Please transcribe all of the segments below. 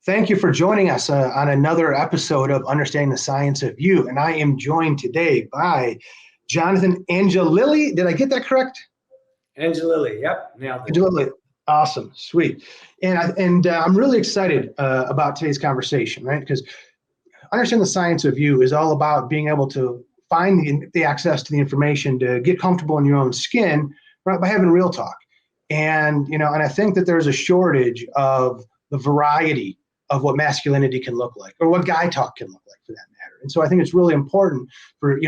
Thank you for joining us on another episode of Understanding the Science of You. And I am joined today by Jonathan Angelilli. Did I get that correct? Angelilli, yep, nailed it. Angelilli. Awesome, sweet. And I'm really excited about today's conversation, right? Because Understanding the Science of You is all about being able to find the access to the information to get comfortable in your own skin, right, by having real talk. And I think that there's a shortage of the variety of what masculinity can look like, or what guy talk can look like, for that matter. And so I think it's really important for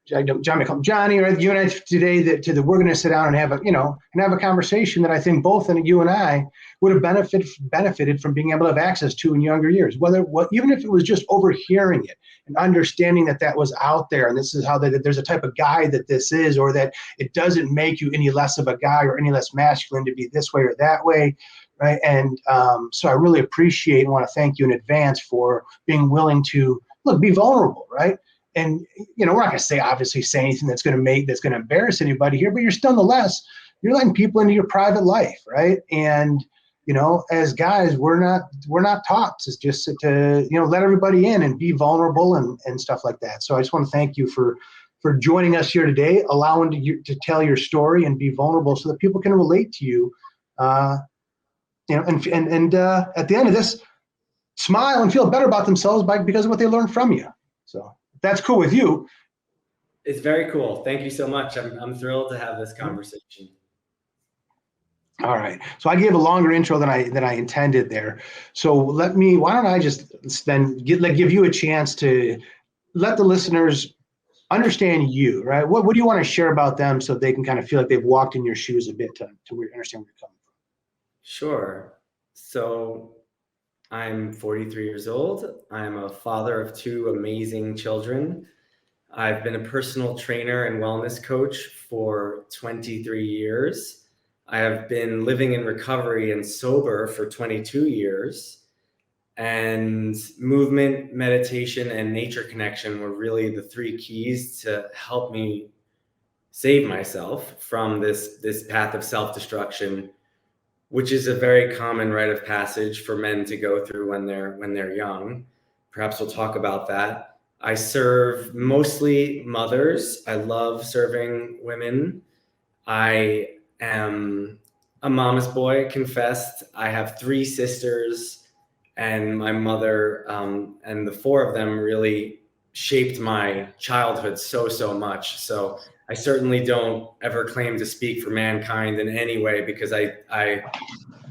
John may call him Johnny, or you and I today that we're going to sit down and have a conversation that I think both you and I would have benefited from being able to have access to in younger years. Even if it was just overhearing it and understanding that was out there, and this is how there's a type of guy that this is, or that it doesn't make you any less of a guy or any less masculine to be this way or that way. Right. And so I really appreciate and want to thank you in advance for being willing to be vulnerable. Right. And, we're not going to obviously say anything that's going to embarrass anybody here, but nonetheless, you're letting people into your private life. Right. And, as guys, we're not taught to just to let everybody in and be vulnerable and stuff like that. So I just want to thank you for joining us here today, allowing you to tell your story and be vulnerable so that people can relate to you. And at the end of this, smile and feel better about themselves because of what they learned from you. So if that's cool with you. It's very cool. Thank you so much. I'm thrilled to have this conversation. All right. So I gave a longer intro than I intended there. So why don't I just then give you a chance to let the listeners understand you, right? What do you want to share about them so they can kind of feel like they've walked in your shoes a bit to understand where you're coming from? Sure. So I'm 43 years old. I'm a father of two amazing children. I've been a personal trainer and wellness coach for 23 years. I have been living in recovery and sober for 22 years. And movement, meditation, and nature connection were really the three keys to help me save myself from this path of self-destruction, which is a very common rite of passage for men to go through when they're young. Perhaps we'll talk about that. I serve mostly mothers. I love serving women. I am a mama's boy, confessed. I have three sisters, and my mother, and the four of them really shaped my childhood so much. So I certainly don't ever claim to speak for mankind in any way, because I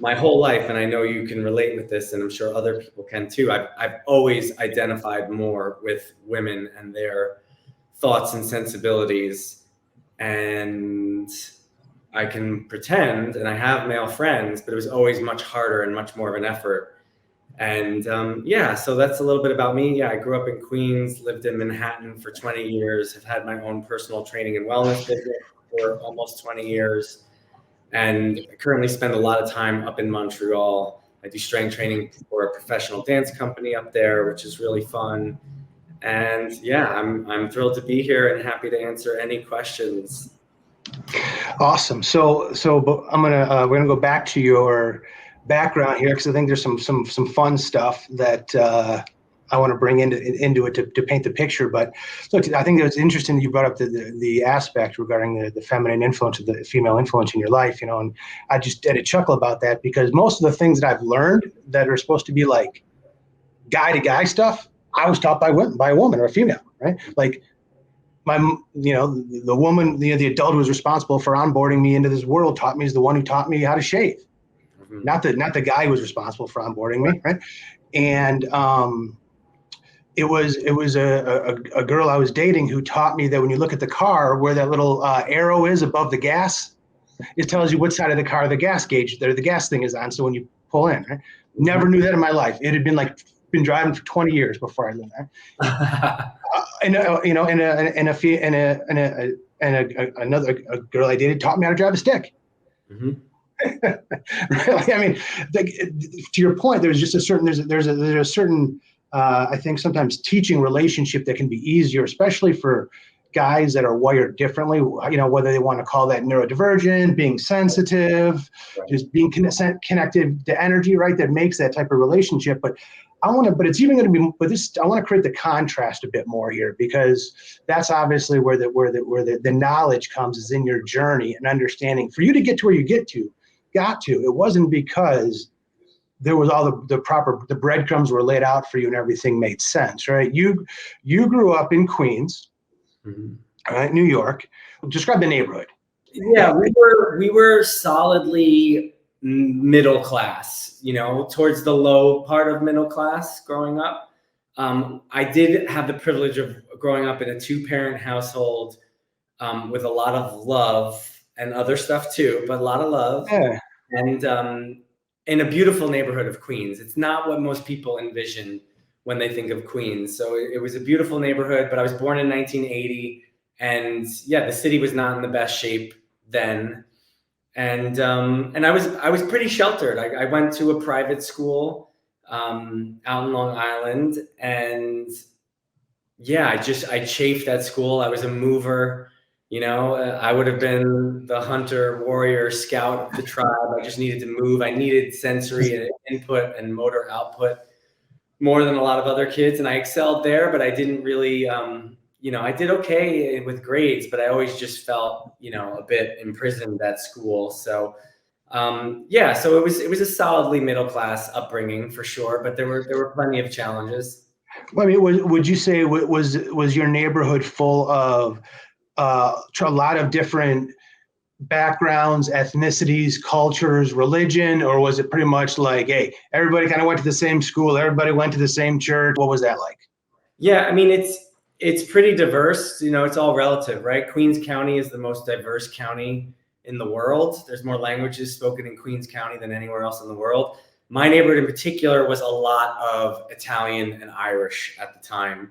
my whole life, and I know you can relate with this, and I'm sure other people can too, I've always identified more with women and their thoughts and sensibilities. And I can pretend, and I have male friends, but it was always much harder and much more of an effort. And so that's a little bit about me. Yeah, I grew up in Queens, lived in Manhattan for 20 years, have had my own personal training and wellness business for almost 20 years, and I currently spend a lot of time up in Montreal. I do strength training for a professional dance company up there, which is really fun. And yeah, I'm thrilled to be here and happy to answer any questions. Awesome. So we're gonna go back to your background here, because I think there's some fun stuff that I want to bring into it to paint the picture. But look, I think it was interesting that you brought up the aspect regarding the feminine influence of the female influence in your life, and I just had a chuckle about that, because most of the things that I've learned that are supposed to be like guy to guy stuff, I was taught by a woman or a female, right? Like the woman, the adult who was responsible for onboarding me into this world is the one who taught me how to shave. Not the guy who was responsible for onboarding me, right? And it was a girl I was dating who taught me that when you look at the car, where that little arrow is above the gas, it tells you what side of the car the gas thing is on. So when you pull in, right? Never knew that in my life. It had been driving for 20 years before I learned that. Another girl I dated taught me how to drive a stick. Mm-hmm. Really, I mean, to your point, there's a certain I think sometimes teaching relationship that can be easier, especially for guys that are wired differently, whether they want to call that neurodivergent, being sensitive, just being connected to energy, right? That makes that type of relationship. But I want to create the contrast a bit more here, because that's obviously where the knowledge comes, is in your journey and understanding. For you to get to where you got to, it wasn't because there was all the breadcrumbs were laid out for you and everything made sense, right? You grew up in Queens, right, New York. Describe the neighborhood. Yeah, we were solidly middle class, towards the low part of middle class growing up. I did have the privilege of growing up in a 2-parent household with a lot of love and other stuff too, but a lot of love. Yeah. And in a beautiful neighborhood of Queens. It's not what most people envision when they think of Queens. So it was a beautiful neighborhood, but I was born in 1980, and yeah, the city was not in the best shape then. And I was pretty sheltered. I went to a private school out in Long Island, and yeah, I chafed at school. I was a mover. I would have been the hunter, warrior, scout of the tribe. I just needed to move. I needed sensory input and motor output more than a lot of other kids. And I excelled there, but I didn't really, I did okay with grades, but I always just felt, a bit imprisoned at school. So, so it was a solidly middle-class upbringing for sure, but there were plenty of challenges. I mean, would you say was your neighborhood full of a lot of different backgrounds, ethnicities, cultures, religion, or was it pretty much like, hey, everybody kind of went to the same school, everybody went to the same church? What was that like? Yeah, I mean, it's pretty diverse. It's all relative, right? Queens County is the most diverse county in the world. There's more languages spoken in Queens County than anywhere else in the world. My neighborhood in particular was a lot of Italian and Irish at the time.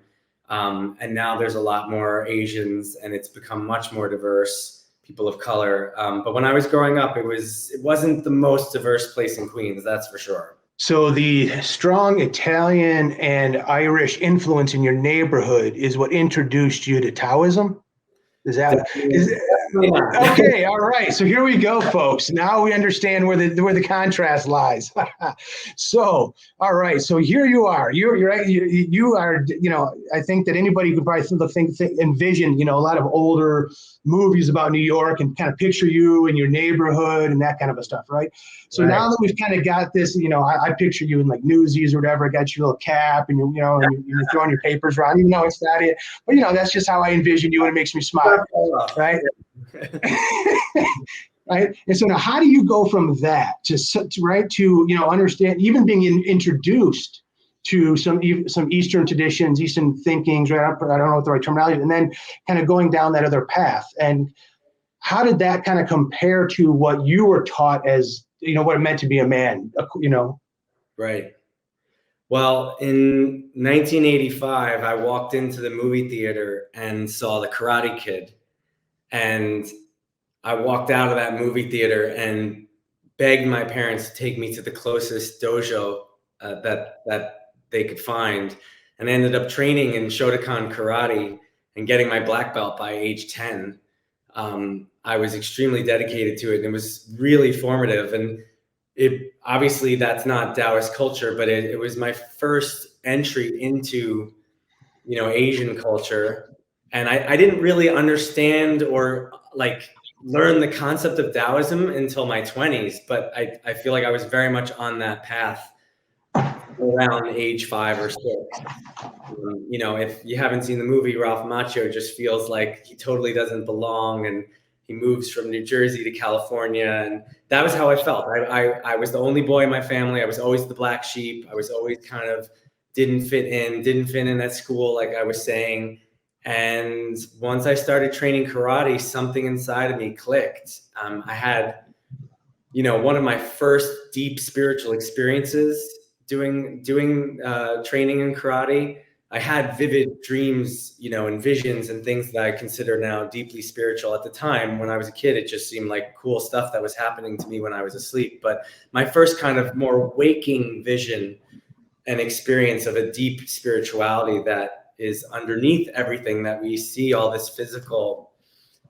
And now there's a lot more Asians, and it's become much more diverse, people of color. But when I was growing up, it wasn't the most diverse place in Queens, that's for sure. So the strong Italian and Irish influence in your neighborhood is what introduced you to Taoism? Okay, all right. So here we go, folks. Now we understand where the contrast lies. So, all right. So here you are. You are. I think that anybody could probably envision, a lot of older movies about New York and kind of picture you in your neighborhood and that kind of a stuff, right? So now that we've kind of got this, I picture you in like Newsies or whatever. Got your little cap and you're throwing your papers around. Even though it's not it, but that's just how I envision you, and it makes me smile, right? Right. And so now, how do you go from that to understand, even being introduced to some Eastern traditions, Eastern thinkings, right? I don't know what the right terminology, and then kind of going down that other path. And how did that kind of compare to what you were taught as, what it meant to be a man, Right. Well, in 1985, I walked into the movie theater and saw The Karate Kid. And I walked out of that movie theater and begged my parents to take me to the closest dojo that they could find. And I ended up training in Shotokan karate and getting my black belt by age 10. I was extremely dedicated to it, and it was really formative. And obviously that's not Taoist culture, but it was my first entry into, Asian culture. And I didn't really understand or learn the concept of Taoism until my 20s, but I feel like I was very much on that path around age 5 or 6. If you haven't seen the movie, Ralph Macchio just feels like he totally doesn't belong, and he moves from New Jersey to California, and that was how I felt. I was the only boy in my family. I was always the black sheep. I was always kind of didn't fit in at school, like I was saying. And once I started training karate, something inside of me clicked. I had, one of my first deep spiritual experiences doing training in karate. I had vivid dreams, and visions and things that I consider now deeply spiritual. At the time, when I was a kid, it just seemed like cool stuff that was happening to me when I was asleep. But my first kind of more waking vision and experience of a deep spirituality that is underneath everything that we see, all this physical,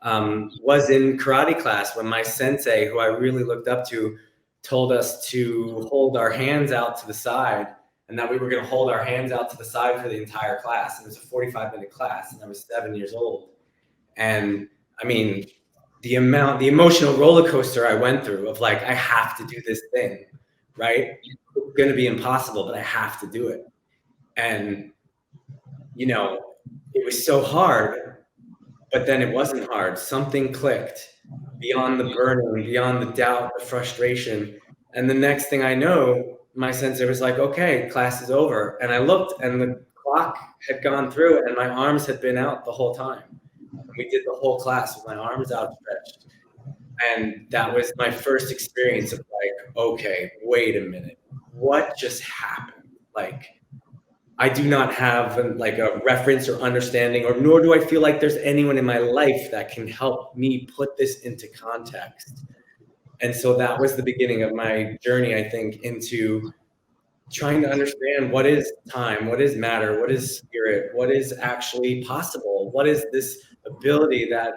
was in karate class when my sensei, who I really looked up to, told us to hold our hands out to the side, and that we were going to hold our hands out to the side for the entire class. And it was a 45-minute class, and I was 7 years old. And I mean, the emotional roller coaster I went through of like, I have to do this thing, right? It's going to be impossible, but I have to do it. And, you know, it was so hard, but then it wasn't hard. Something clicked beyond the burden, beyond the doubt, the frustration. And the next thing I know, my sensei was like, okay, class is over. And I looked and the clock had gone through and my arms had been out the whole time. And we did the whole class with my arms outstretched. And that was my first experience of like, okay, wait a minute, what just happened? Like, I do not have like a reference or understanding, or nor do I feel like there's anyone in my life that can help me put this into context. And so that was the beginning of my journey, I think, into trying to understand what is time, what is matter, what is spirit, what is actually possible, what is this ability that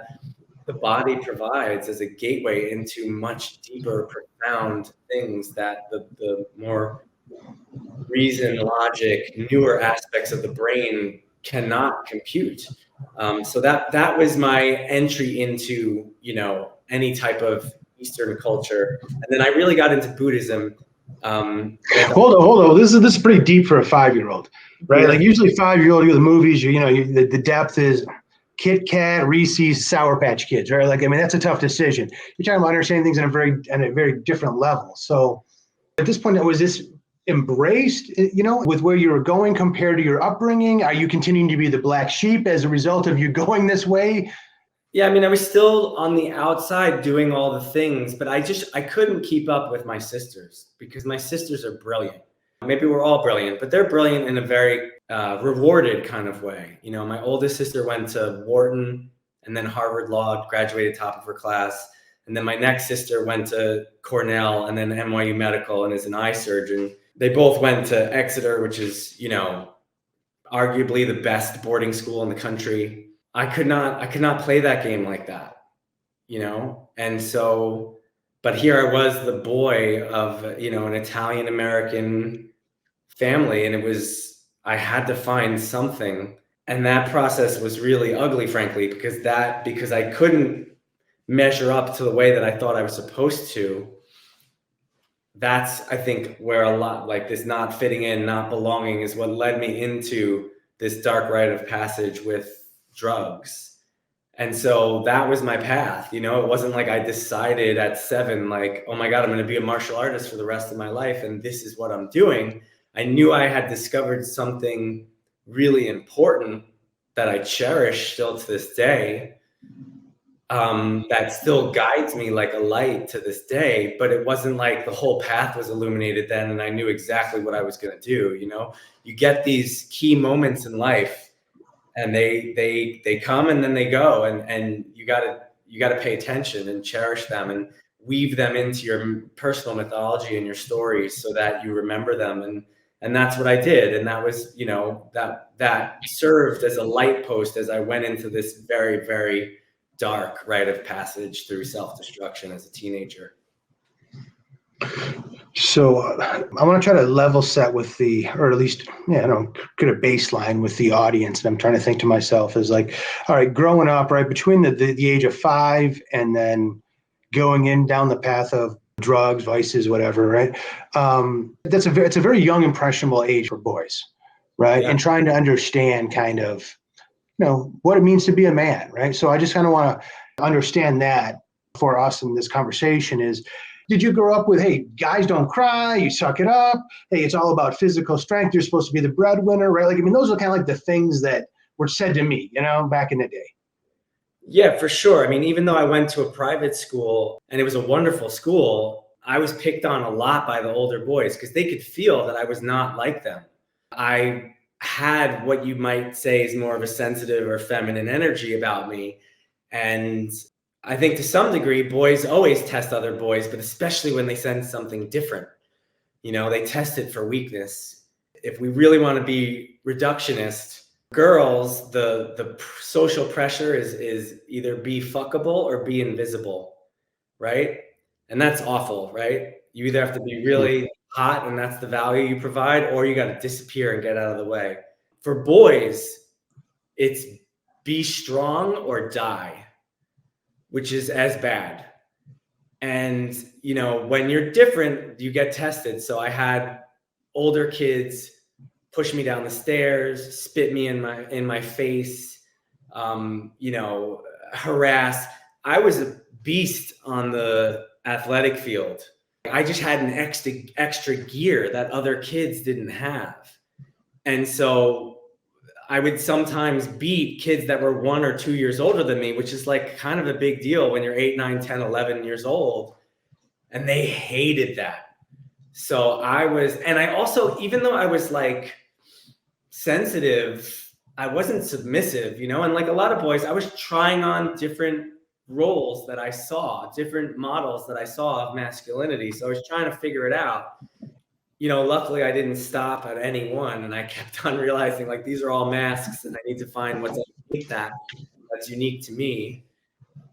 the body provides as a gateway into much deeper, profound things that the more reason, logic, newer aspects of the brain cannot compute. So that was my entry into, you know, any type of Eastern culture. And then I really got into Buddhism. Hold on. This is pretty deep for a 5-year-old, right? Yeah. Like usually 5-year-old, the movies, the depth is Kit Kat, Reese's, Sour Patch Kids, right? Like, I mean, that's a tough decision. You're trying to understand things on a very different level. So at this point, was this embraced, with where you were going compared to your upbringing? Are you continuing to be the black sheep as a result of you going this way? Yeah, I mean, I was still on the outside doing all the things, but I couldn't keep up with my sisters because my sisters are brilliant. Maybe we're all brilliant, but they're brilliant in a very rewarded kind of way. You know, my oldest sister went to Wharton and then Harvard Law, graduated top of her class. And then my next sister went to Cornell and then NYU Medical and is an eye surgeon. They both went to Exeter, which is, arguably the best boarding school in the country. I could not play that game like that, And so, but here I was the boy of, an Italian American family. And I had to find something. And that process was really ugly, frankly, because I couldn't measure up to the way that I thought I was supposed to. That's, I think, where a lot like this not fitting in, not belonging is what led me into this dark rite of passage with drugs. And so that was my path. It wasn't like I decided at 7, like, oh my God, I'm going to be a martial artist for the rest of my life. And this is what I'm doing. I knew I had discovered something really important that I cherish still to this day. That still guides me like a light to this day, but it wasn't like the whole path was illuminated then and I knew exactly what I was going to do. You get these key moments in life and they come and then they go, and you gotta pay attention and cherish them and weave them into your personal mythology and your stories so that you remember them. And that's what I did. And that was, that served as a light post as I went into this very, very dark rite of passage through self-destruction as a teenager. So I want to try to level set with or at least, get a baseline with the audience. And I'm trying to think to myself is like, all right, growing up, right, between the age of 5 and then going down the path of drugs, vices, whatever, right? It's a very young, impressionable age for boys, right? Yeah. And trying to understand kind of, what it means to be a man, right? So I just kind of want to understand that for us in this conversation is, did you grow up with, hey, guys don't cry, you suck it up, hey, it's all about physical strength, you're supposed to be the breadwinner, right? Like, I mean, those are kind of like the things that were said to me, back in the day. Yeah, for sure. I mean, even though I went to a private school and it was a wonderful school, I was picked on a lot by the older boys because they could feel that I was not like them. I had what you might say is more of a sensitive or feminine energy about me. And I think to some degree, boys always test other boys, but especially when they sense something different. They test it for weakness. If we really want to be reductionist, Girls, the social pressure is either be fuckable or be invisible, right? And that's awful, right? You either have to be really hot and that's the value you provide, or you got to disappear and get out of the way. For boys, it's be strong or die, which is as bad. And, you know, when you're different, you get tested. So I had older kids push me down the stairs, spit me in my face, you know, harass. I was a beast on the athletic field. I just had an extra gear that other kids didn't have. And so I would sometimes beat kids that were 1 or 2 years older than me, which is like kind of a big deal when you're 8, 9, 10, 11 years old. And they hated that. So and I also, even though I was like sensitive, I wasn't submissive, you know, and like a lot of boys, I was trying on different roles that I saw, different models that I saw of masculinity. So I was trying to figure it out. You know, luckily I didn't stop at any one, and I kept on realizing like these are all masks and I need to find what's underneath that's unique to me.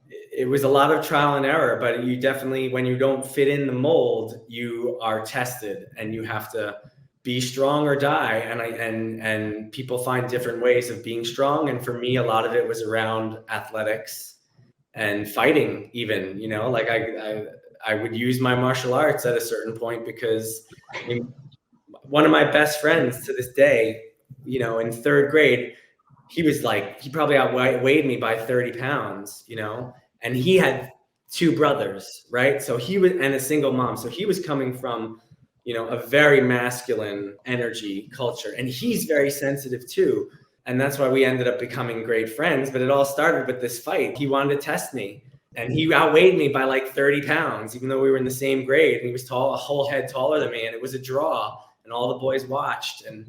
It was a lot of trial and error, but you definitely, when you don't fit in the mold, you are tested and you have to be strong or die. And people find different ways of being strong. And for me, a lot of it was around athletics and fighting even, you know, like I would use my martial arts at a certain point because I mean, one of my best friends to this day, you know, in 3rd grade, he probably outweighed me by 30 pounds, you know, and he had 2 brothers, right? So and a single mom. So he was coming from, you know, a very masculine energy culture, and he's very sensitive too. And that's why we ended up becoming great friends. But it all started with this fight. He wanted to test me, and he outweighed me by like 30 pounds, even though we were in the same grade. And he was tall, a whole head taller than me. And it was a draw, and all the boys watched. And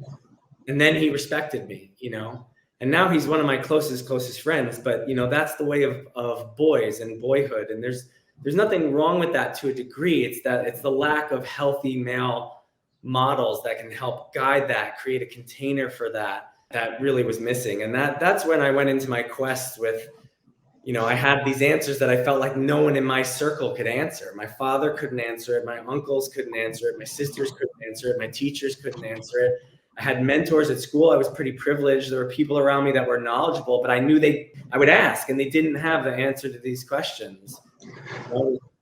then he respected me, you know. And now he's one of my closest friends. But, you know, that's the way of boys and boyhood. And there's nothing wrong with that to a degree. It's the lack of healthy male models that can help guide that, create a container for that really was missing. And that's when I went into my quest with, you know, I had these answers that I felt like no one in my circle could answer. My father couldn't answer it. My uncles couldn't answer it. My sisters couldn't answer it. My teachers couldn't answer it. I had mentors at school. I was pretty privileged. There were people around me that were knowledgeable, but I knew I would ask, and they didn't have the answer to these questions.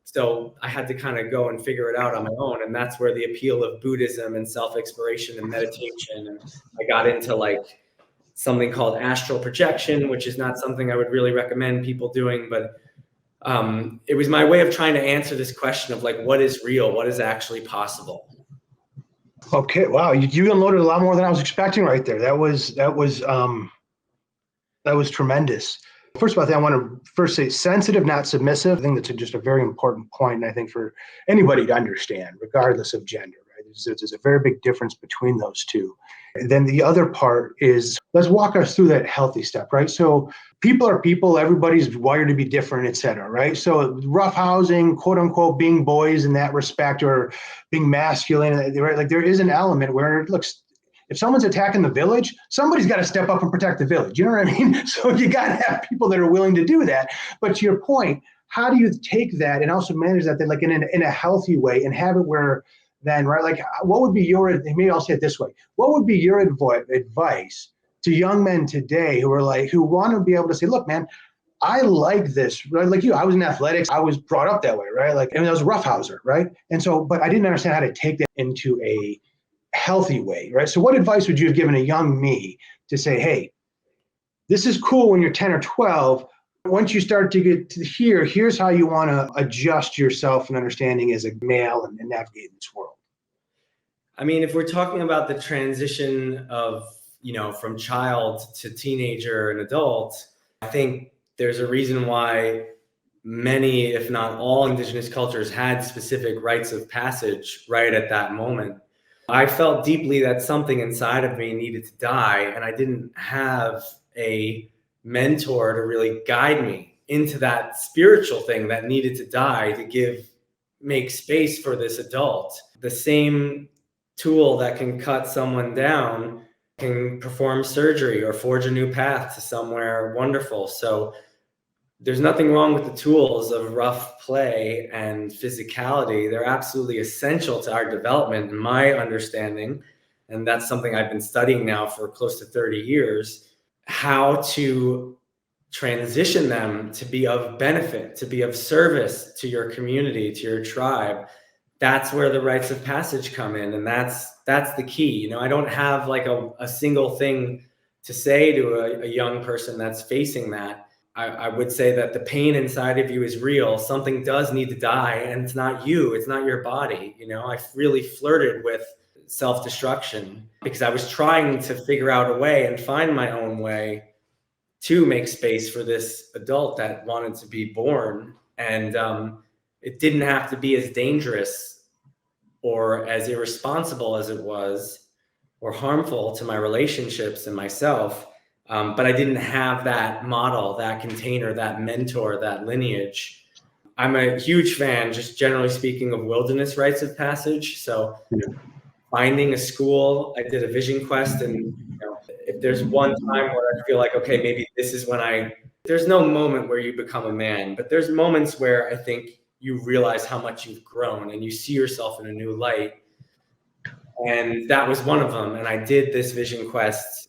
So I had to kind of go and figure it out on my own. And that's where the appeal of Buddhism and self-exploration and meditation. And I got into like something called astral projection, which is not something I would really recommend people doing, but it was my way of trying to answer this question of like, what is real? What is actually possible? Okay. Wow. You unloaded a lot more than I was expecting right there. That was tremendous. First of all, I want to first say sensitive, not submissive. I think that's just a very important point, and I think for anybody to understand, regardless of gender, right? There's a very big difference between those two. And then the other part is, let's walk us through that healthy step, right? So people are people, everybody's wired to be different, et cetera, right? So roughhousing, quote unquote, being boys in that respect, or being masculine, right? Like there is an element where it looks, if someone's attacking the village, somebody's got to step up and protect the village. You know what I mean? So you got to have people that are willing to do that. But to your point, how do you take that and also manage that then like in a healthy way and have it where then, right, like what would be maybe I'll say it this way, what would be your advice to young men today who want to be able to say, look, man, I like this, right? Like you, I was in athletics. I was brought up that way, right? Like, I was a roughhouser, right? And so, but I didn't understand how to take that into a healthy way, right? So what advice would you have given a young me to say, hey, this is cool when you're 10 or 12. Once you start to get to here's how you want to adjust yourself and understanding as a male and navigate this world. I mean, if we're talking about the transition of, you know, from child to teenager and adult, I think there's a reason why many, if not all, indigenous cultures had specific rites of passage right at that moment. I felt deeply that something inside of me needed to die, and I didn't have a mentor to really guide me into that spiritual thing that needed to die to make space for this adult. The same tool that can cut someone down can perform surgery or forge a new path to somewhere wonderful. So there's nothing wrong with the tools of rough play and physicality. They're absolutely essential to our development, in my understanding. And that's something I've been studying now for close to 30 years, how to transition them to be of benefit, to be of service to your community, to your tribe. That's where the rites of passage come in. And that's the key. You know, I don't have like a single thing to say to a young person that's facing that. I would say that the pain inside of you is real. Something does need to die, and it's not you, it's not your body. You know, I really flirted with self-destruction because I was trying to figure out a way and find my own way to make space for this adult that wanted to be born. And it didn't have to be as dangerous or as irresponsible as it was, or harmful to my relationships and myself. But I didn't have that model, that container, that mentor, that lineage. I'm a huge fan, just generally speaking, of wilderness rites of passage. So finding a school, I did a vision quest, and you know, if there's one time where I feel like, okay, maybe this is when there's no moment where you become a man, but there's moments where I think you realize how much you've grown and you see yourself in a new light. And that was one of them. And I did this vision quest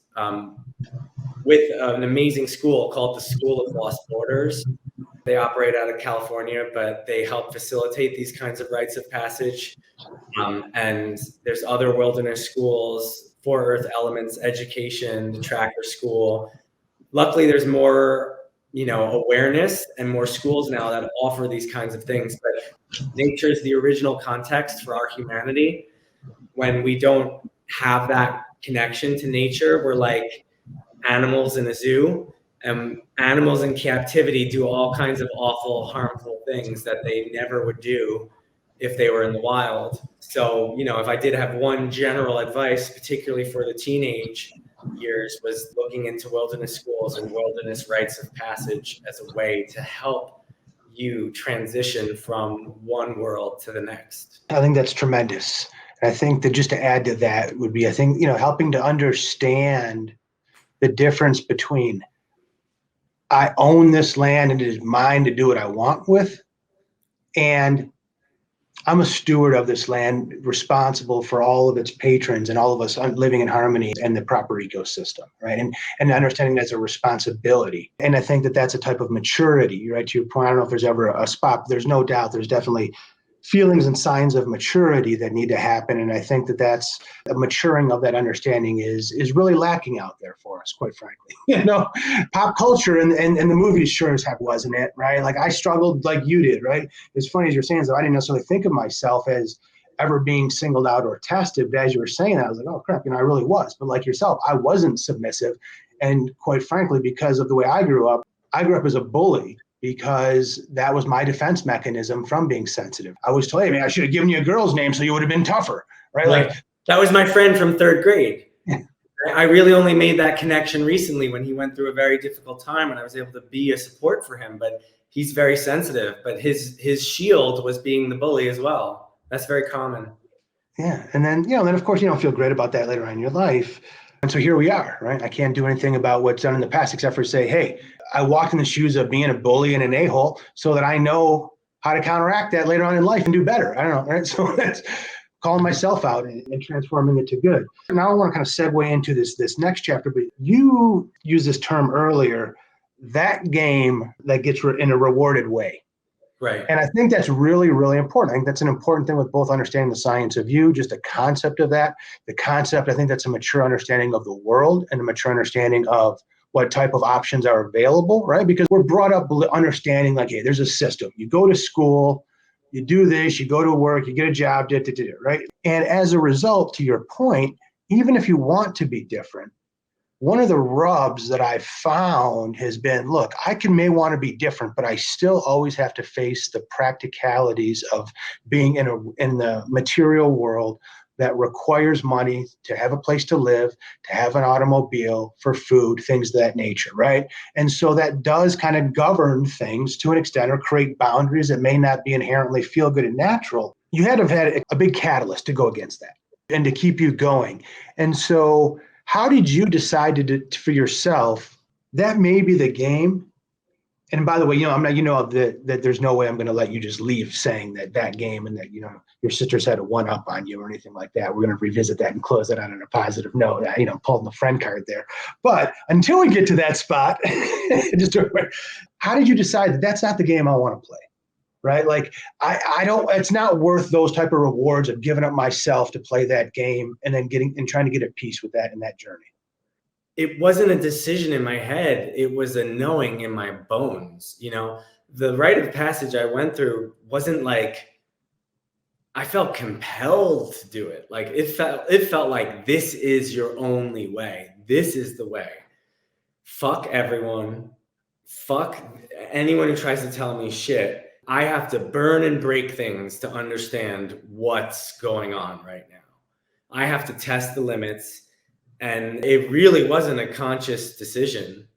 with an amazing school called the School of Lost Borders. They operate out of California, but they help facilitate these kinds of rites of passage. And there's other wilderness schools, For Earth Elements Education, the Tracker School. Luckily, there's more, awareness and more schools now that offer these kinds of things. But nature is the original context for our humanity. When we don't have that connection to nature, we're like animals in a zoo. Animals in captivity do all kinds of awful, harmful things that they never would do if they were in the wild. So, if I did have one general advice, particularly for the teenage years, was looking into wilderness schools and wilderness rites of passage as a way to help you transition from one world to the next. I think that's tremendous. I think that just to add to that would be, helping to understand the difference between I own this land and it is mine to do what I want with, and I'm a steward of this land, responsible for all of its patrons and all of us living in harmony and the proper ecosystem, right? And understanding that's a responsibility. And I think that that's a type of maturity, right? To your point, I don't know if there's ever a spot, but there's no doubt there's definitely feelings and signs of maturity that need to happen. And I think that that's a maturing of that understanding is really lacking out there for us, quite frankly. Pop culture and the movies sure as heck wasn't it, right? Like I struggled like you did, right? It's funny as you're saying, so I didn't necessarily think of myself as ever being singled out or tested. But as you were saying that, I was like, oh crap, I really was. But like yourself, I wasn't submissive. And quite frankly, because of the way I grew up as a bully, because that was my defense mechanism from being sensitive. I was told, hey, man, I should have given you a girl's name so you would have been tougher, right? Like that was my friend from third grade. I really only made that connection recently when he went through a very difficult time and I was able to be a support for him. But he's very sensitive, but his shield was being the bully as well. That's very common. Yeah. And then, then of course you don't feel great about that later on in your life. And so here we are, right? I can't do anything about what's done in the past except for say, hey, I walked in the shoes of being a bully and an a-hole so that I know how to counteract that later on in life and do better. I don't know, right? So that's calling myself out and transforming it to good. Now I want to kind of segue into this next chapter, but you used this term earlier, that game that gets in a rewarded way. Right. And I think that's really, really important. I think that's an important thing with both understanding the science of you, just the concept of that. The concept, I think that's a mature understanding of the world and a mature understanding of what type of options are available, right? Because we're brought up understanding like, hey, there's a system. You go to school, you do this, you go to work, you get a job, right? And as a result, to your point, even if you want to be different, one of the rubs that I've found has been, look, may want to be different, but I still always have to face the practicalities of being in the material world that requires money to have a place to live, to have an automobile, for food, things of that nature, right? And so that does kind of govern things to an extent or create boundaries that may not be inherently feel good and natural. You had to have had a big catalyst to go against that and to keep you going. And so how did you decide for yourself that may be the game? And by the way, I'm not, that there's no way I'm going to let you just leave saying that game and that, your sisters had a one up on you or anything like that. We're going to revisit that and close it out on a positive note, pulling the friend card there. But until we get to that spot, how did you decide that that's not the game I want to play? Right? Like I don't, it's not worth those type of rewards of giving up myself to play that game and then trying to get at peace with that in that journey. It wasn't a decision in my head. It was a knowing in my bones. The rite of passage I went through wasn't like, I felt compelled to do it. Like it felt like this is your only way. This is the way. Fuck everyone. Fuck anyone who tries to tell me shit. I have to burn and break things to understand what's going on right now. I have to test the limits. And it really wasn't a conscious decision.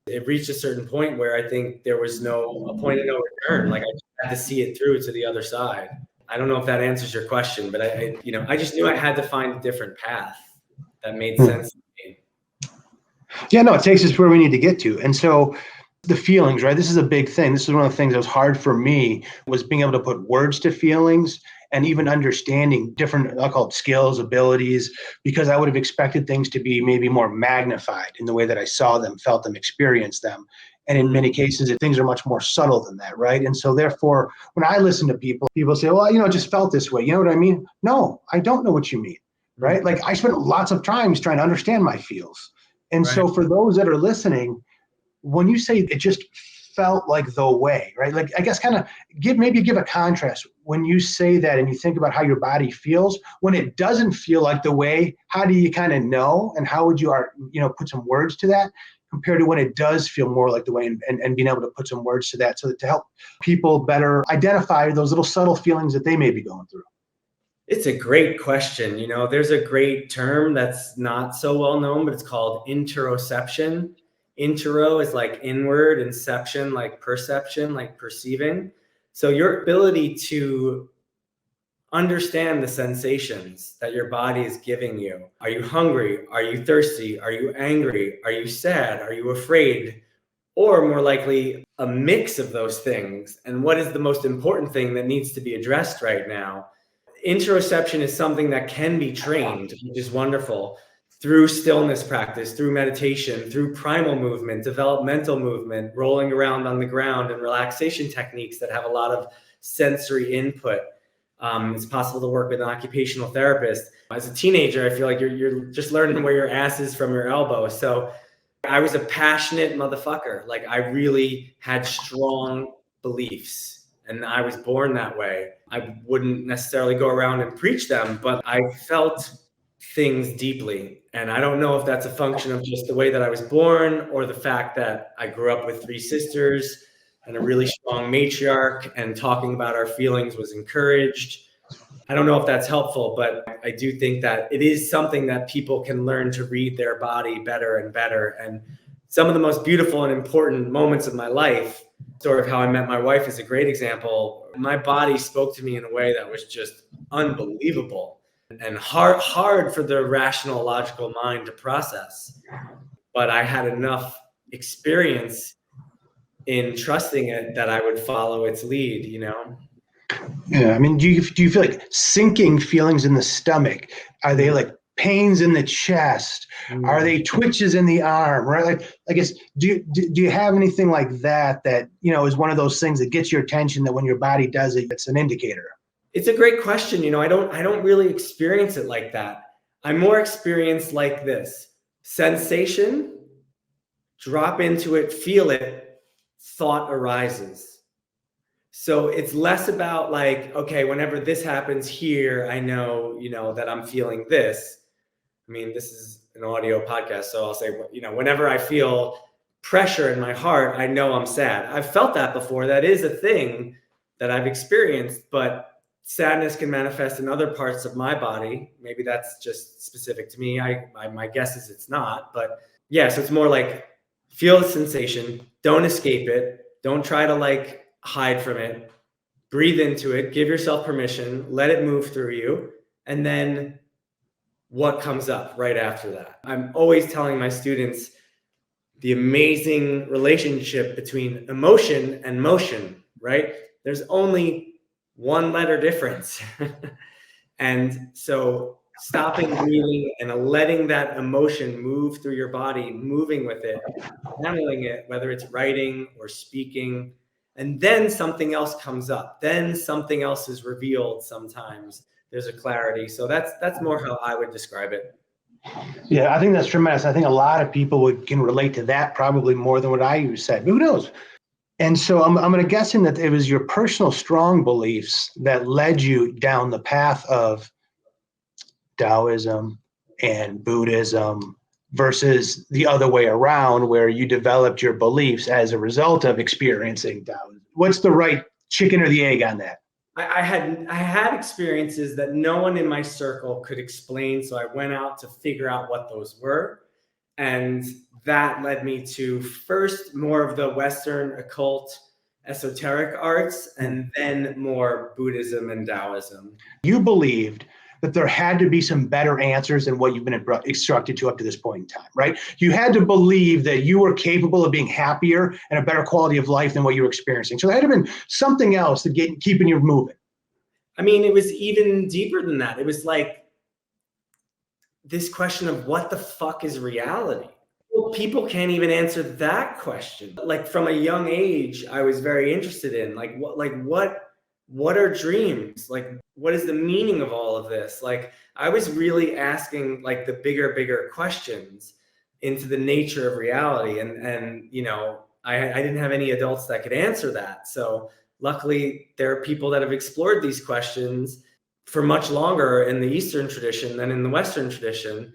It reached a certain point where I think there was a point of no return. Like I just had to see it through to the other side. I don't know if that answers your question, but I just knew I had to find a different path that made sense to me. Yeah, no, it takes us where we need to get to. And so the feelings, right? This is a big thing. This is one of the things that was hard for me, was being able to put words to feelings and even understanding different, I'll call it skills, abilities, because I would have expected things to be maybe more magnified in the way that I saw them, felt them, experienced them. And in many cases, things are much more subtle than that, right? And so therefore, when I listen to people say, well, I just felt this way. You know what I mean? No, I don't know what you mean, right? Like I spent lots of times trying to understand my feels. And so for those that are listening, when you say it just felt like the way, right? Like I guess kind of give a contrast when you say that and you think about how your body feels. When it doesn't feel like the way, how do you kind of know, and how would you put some words to that compared to when it does feel more like the way, and being able to put some words to that so that to help people better identify those little subtle feelings that they may be going through? It's a great question. There's a great term that's not so well known, but it's called interoception. Intero is like inward, inception, like perception, like perceiving. So your ability to understand the sensations that your body is giving you. Are you hungry? Are you thirsty? Are you angry? Are you sad? Are you afraid? Or more likely, a mix of those things. And what is the most important thing that needs to be addressed right now? Interoception is something that can be trained, which is wonderful, through stillness practice, through meditation, through primal movement, developmental movement, rolling around on the ground, and relaxation techniques that have a lot of sensory input. It's possible to work with an occupational therapist. As a teenager, I feel like you're just learning where your ass is from your elbow. So I was a passionate motherfucker. Like I really had strong beliefs, and I was born that way. I wouldn't necessarily go around and preach them, but I felt things deeply. And I don't know if that's a function of just the way that I was born or the fact that I grew up with 3 sisters and a really strong matriarch, and talking about our feelings was encouraged. I don't know if that's helpful, but I do think that it is something that people can learn to read their body better and better. And some of the most beautiful and important moments of my life, sort of how I met my wife is a great example. My body spoke to me in a way that was just unbelievable and hard for the rational, logical mind to process. But I had enough experience in trusting it that I would follow its lead, Yeah, I mean, do you feel like sinking feelings in the stomach? Are they like pains in the chest? Are they twitches in the arm? Right? Like, I guess, do you have anything like that is one of those things that gets your attention, that when your body does it, it's an indicator? It's a great question. I don't really experience it like that. I'm more experienced like this: sensation, drop into it, feel it, thought arises. So it's less about like, okay, whenever this happens here, I know, that I'm feeling this. I mean, this is an audio podcast, so I'll say, whenever I feel pressure in my heart, I know I'm sad. I've felt that before. That is a thing that I've experienced, but sadness can manifest in other parts of my body. Maybe that's just specific to me. My guess is it's not, but yeah, so it's more like feel the sensation, don't escape it, don't try to like hide from it, breathe into it, give yourself permission, let it move through you, and then what comes up right after that. I'm always telling my students the amazing relationship between emotion and motion, right? There's only one letter difference. And so stopping, breathing, and letting that emotion move through your body, moving with it, handling it, whether it's writing or speaking, and then something else comes up. Then something else is revealed sometimes. There's a clarity. So that's more how I would describe it. Yeah, I think that's tremendous. I think a lot of people can relate to that probably more than what I said. But who knows? And so I'm going to guessing that it was your personal strong beliefs that led you down the path of Taoism and Buddhism versus the other way around, where you developed your beliefs as a result of experiencing Taoism. What's the right chicken or the egg on that? I had experiences that no one in my circle could explain, so I went out to figure out what those were, and that led me to first more of the Western occult esoteric arts, and then more Buddhism and Taoism. You believed that there had to be some better answers than what you've been instructed to up to this point in time, right? You had to believe that you were capable of being happier and a better quality of life than what you were experiencing. So there had to have been something else that keeping you moving. I mean, it was even deeper than that. It was like this question of what the fuck is reality? Well, people can't even answer that question. Like from a young age, I was very interested in what are dreams? Like, what is the meaning of all of this? Like, I was really asking like the bigger questions into the nature of reality. And you know, I didn't have any adults that could answer that. So luckily, there are people that have explored these questions for much longer in the Eastern tradition than in the Western tradition.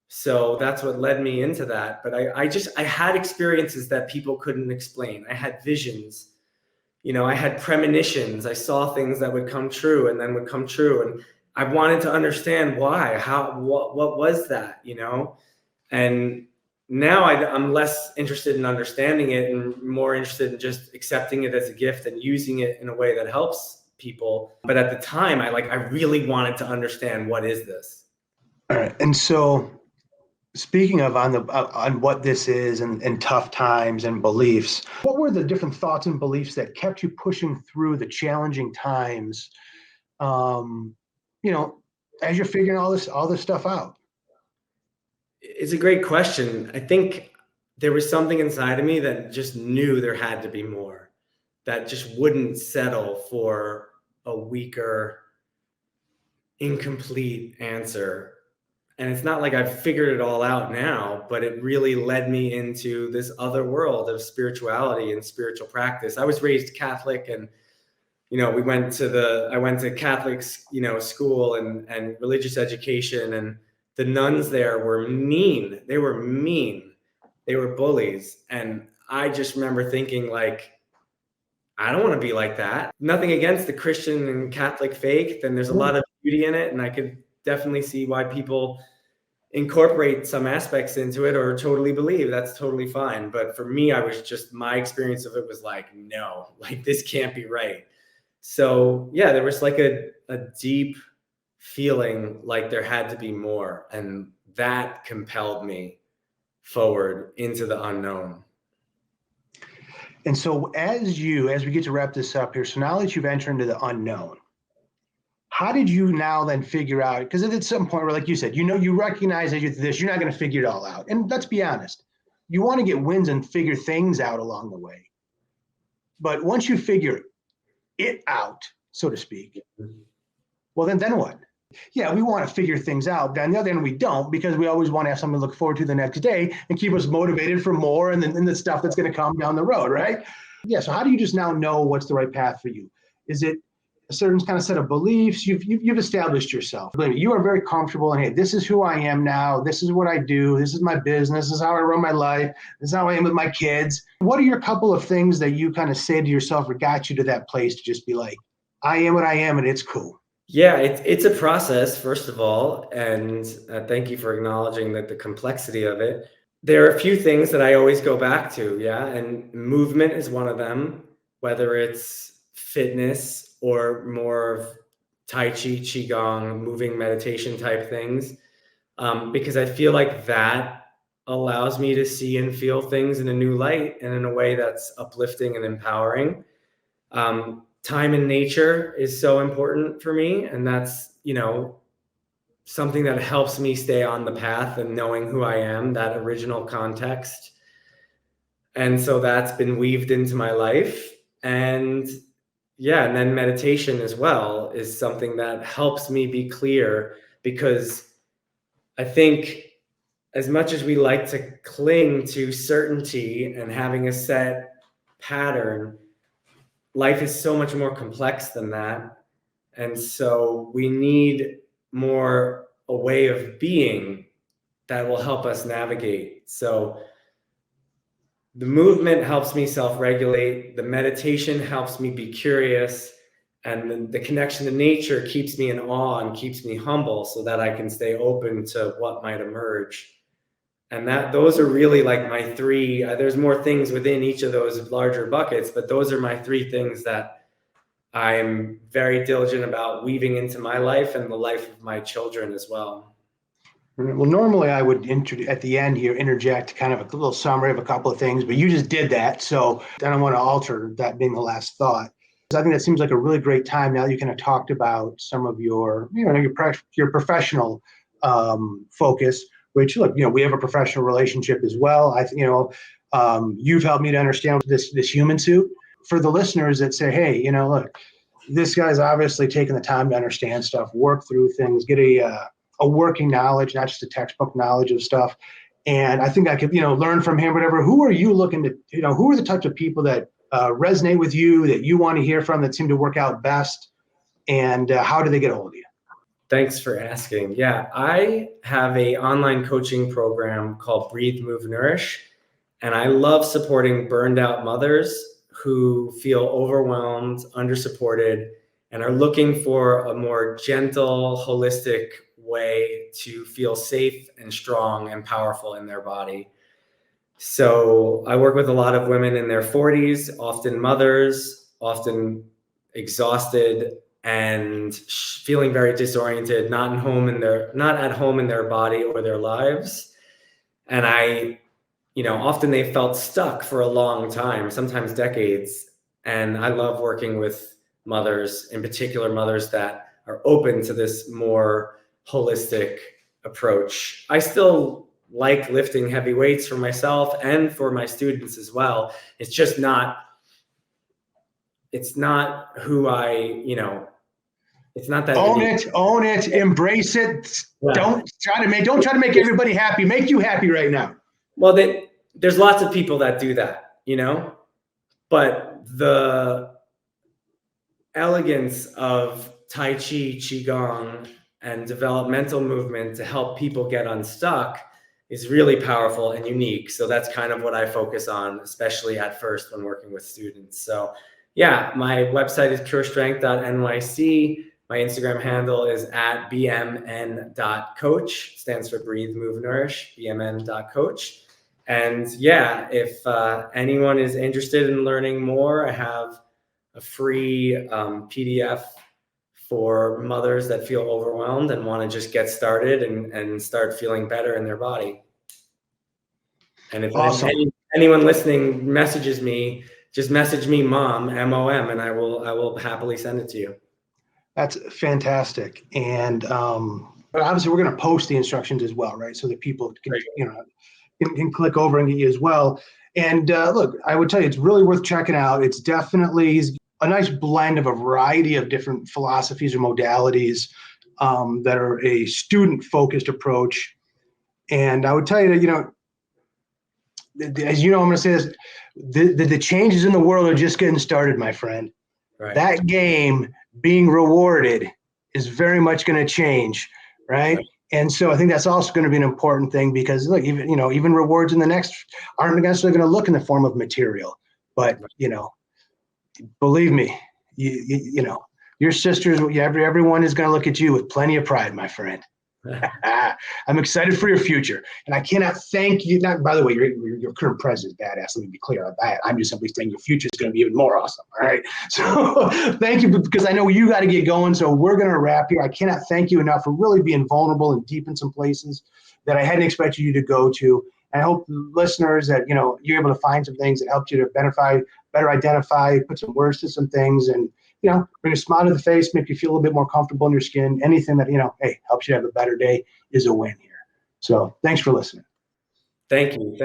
So that's what led me into that. But I had experiences that people couldn't explain. I had visions, you know, I had premonitions. I saw things that would come true and then would come true. And I wanted to understand why, what was that, you know? And now I'm less interested in understanding it and more interested in just accepting it as a gift and using it in a way that helps people. But at the time, I really wanted to understand, what is this? All right. And so speaking of on what this is and tough times and beliefs, what were the different thoughts and beliefs that kept you pushing through the challenging times, you know, as you're figuring all this stuff out? It's a great question. I think there was something inside of me that just knew there had to be more, that just wouldn't settle for a weaker, incomplete answer. And it's not like I've figured it all out now, but it really led me into this other world of spirituality and spiritual practice. I was raised Catholic, and you know, I went to Catholic, you know, school and religious education, and the nuns there were mean. They were mean. They were bullies. And I just remember thinking, like, I don't want to be like that. Nothing against the Christian and Catholic faith, and there's a lot of beauty in it, and I could definitely see why people incorporate some aspects into it or totally believe. That's totally fine. But for me, my experience of it was like, no, like this can't be right. So yeah, there was like a deep feeling like there had to be more, and that compelled me forward into the unknown. And so as we get to wrap this up here, so now that you've entered into the unknown, how did you now then figure out, because at some point where, like you said, you know, you recognize that you're not going to figure it all out. And let's be honest, you want to get wins and figure things out along the way. But once you figure it out, so to speak, well, then what? Yeah, we want to figure things out. But on the other end, we don't, because we always want to have something to look forward to the next day and keep us motivated for more and then the stuff that's going to come down the road, right? Yeah, so how do you just now know what's the right path for you? Is it a certain kind of set of beliefs? You've established yourself. You are very comfortable and, hey, this is who I am now. This is what I do. This is my business. This is how I run my life. This is how I am with my kids. What are your couple of things that you kind of say to yourself or got you to that place to just be like, I am what I am and it's cool? Yeah, it's a process, first of all, and thank you for acknowledging that the complexity of it. There are a few things that I always go back to, yeah, and movement is one of them, whether it's fitness or more of Tai Chi, Qigong, moving meditation type things. because I feel like that allows me to see and feel things in a new light and in a way that's uplifting and empowering. Time in nature is so important for me, and that's, something that helps me stay on the path and knowing who I am, that original context. And so that's been weaved into my life. And and then meditation as well is something that helps me be clear, because I think as much as we like to cling to certainty and having a set pattern, life is so much more complex than that. And so we need more a way of being that will help us navigate. So the movement helps me self-regulate. The meditation helps me be curious. And the connection to nature keeps me in awe and keeps me humble so that I can stay open to what might emerge. And those are really like my three, there's more things within each of those larger buckets, but those are my three things that I'm very diligent about weaving into my life and the life of my children as well. Well, normally I would at the end here interject kind of a little summary of a couple of things, but you just did that. So I don't want to alter that being the last thought. I think that seems like a really great time now that you kind of talked about some of your, your professional focus, which, look, we have a professional relationship as well. You've helped me to understand this human suit. For the listeners that say, hey, look, this guy's obviously taking the time to understand stuff, work through things, get a working knowledge, not just a textbook knowledge of stuff. And I think I could, learn from him, whatever. Who are you looking to, who are the types of people that resonate with you, that you want to hear from, that seem to work out best? And how do they get a hold of you? Thanks for asking. Yeah, I have an online coaching program called Breathe, Move, Nourish. And I love supporting burned out mothers who feel overwhelmed, undersupported, and are looking for a more gentle, holistic way to feel safe and strong and powerful in their body. So I work with a lot of women in their 40s, often mothers, often exhausted and feeling very disoriented, not at home in their body or their lives. And often they felt stuck for a long time, sometimes decades. And I love working with mothers, in particular mothers that are open to this more holistic approach. I still like lifting heavy weights for myself and for my students as well. It's just not who it's not that. Own it, embrace it. Yeah. Don't try to make everybody happy. Make you happy right now. Well, there's lots of people that do that, but the elegance of Tai Chi, Qigong, and developmental movement to help people get unstuck is really powerful and unique. So that's kind of what I focus on, especially at first when working with students. So yeah, my website is purestrength.nyc. My Instagram handle is at bmn.coach, stands for Breathe, Move, Nourish, bmn.coach. And yeah, if anyone is interested in learning more, I have a free PDF for mothers that feel overwhelmed and want to just get started and start feeling better in their body. And if anyone listening messages me, just message me mom, M-O-M, and I will happily send it to you. That's fantastic. And but obviously we're going to post the instructions as well, right? So that people can click over and get you as well. And look, I would tell you, it's really worth checking out. It's definitely a nice blend of a variety of different philosophies or modalities that are a student-focused approach. And I would tell you that, as you know, I'm going to say this, the changes in the world are just getting started, my friend. Right. That game being rewarded is very much going to change, right? And so I think that's also going to be an important thing, because look, even rewards in the next aren't necessarily going to look in the form of material, but believe me, your sisters, everyone is going to look at you with plenty of pride, my friend. I'm excited for your future, and I cannot thank you. Not, by the way, your current president is badass. Let me be clear on that. I'm just simply saying your future is going to be even more awesome. All right. So thank you, because I know you got to get going. So we're going to wrap here. I cannot thank you enough for really being vulnerable and deep in some places that I hadn't expected you to go to. And I hope listeners that you're able to find some things that helped you to better identify, put some words to some things, and bring a smile to the face, make you feel a little bit more comfortable in your skin. Anything that, hey, helps you have a better day is a win here. So thanks for listening. Thank you.